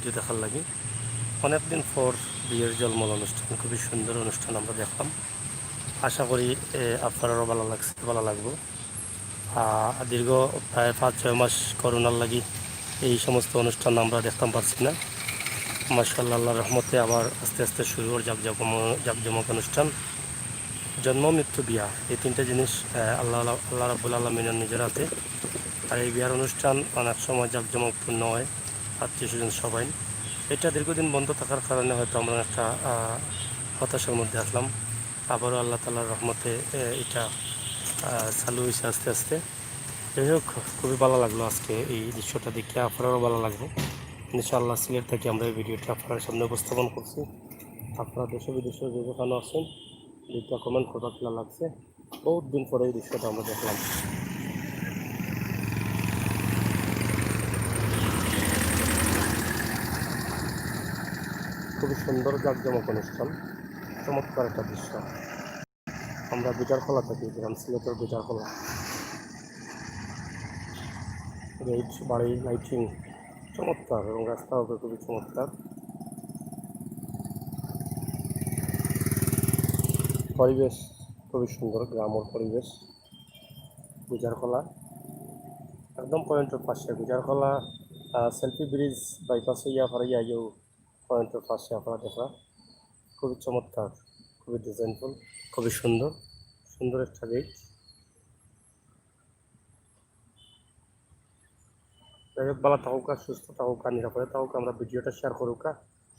Video দেখার লাগে। অনেকদিন পর বিয়ের জলমল অনুষ্ঠান, খুবই সুন্দর অনুষ্ঠান আমরা দেখলাম। আশা করি আপনারও ভালো লাগবে। দীর্ঘ প্রায় 5-6 মাস করোনার লাগি এই সমস্ত অনুষ্ঠান আমরা দেখতাম পারছি না। মাশাআল্লাহ, আল্লাহর রহমতে আবার আস্তে আস্তে শুরু ওর জাকজমক অনুষ্ঠান। জন্ম, মৃত্যু, বিয়া, এই তিনটে জিনিস আল্লাহ রাব্বুল আলামিনের নিজের হাতে। আর এই বিয়ার অনুষ্ঠান অনেক সময় জাঁকজমকপূর্ণ হয়, আত্মীয় স্বজন সবাই। এটা দীর্ঘদিন বন্ধ থাকার কারণে হয়তো আমরা একটা হতাশার মধ্যে আসলাম। আবারও আল্লাহ তাআলার রহমতে এটা চালু হয়েছে আস্তে আস্তে। যাই হোক, খুবই ভালো লাগলো আজকে এই দৃশ্যটা দেখে, আপনারও ভালো লাগবে ইনশাআল্লাহ। সিলেট থেকে আমরা এই ভিডিওটা আপনার সামনে উপস্থাপন করছি। আপনারা দেশে বিদেশে যে যেখানে আছেন দিকটা কমেন্ট করতে ভালো লাগছে। বহুত দিন পরে এই দৃশ্যটা আমরা দেখলাম। খুবই সুন্দর জাঁকজমক অনুষ্ঠান, চমৎকার একটা দৃশ্য। আমরা বিচারখোলা থাকি, গ্রাম সিলেটের বিচারখোলা। গেট, বাড়ি, লাইটিং চমৎকার এবং রাস্তাও খুবই চমৎকার। পরিবেশ খুবই সুন্দর, গ্রামের পরিবেশ। বিচারখোলা একদম পয়েন্টের পাশে, বিচারখোলা সেলফি ব্রিজ বাইপাসে ইয়েও পয়েন্টের পাশে আপনারা দেখা। খুবই চমৎকার, খুবই ডিজাইনফুল, খুবই সুন্দর সুন্দর একটা গেট। যাই হোক, ভালো থাকুক, সুস্থ থাকুক, নিরাপদে থাকুক, আমরা ভিডিওটা শেয়ার করুক,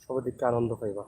সবার দিককে আনন্দ পাইবা।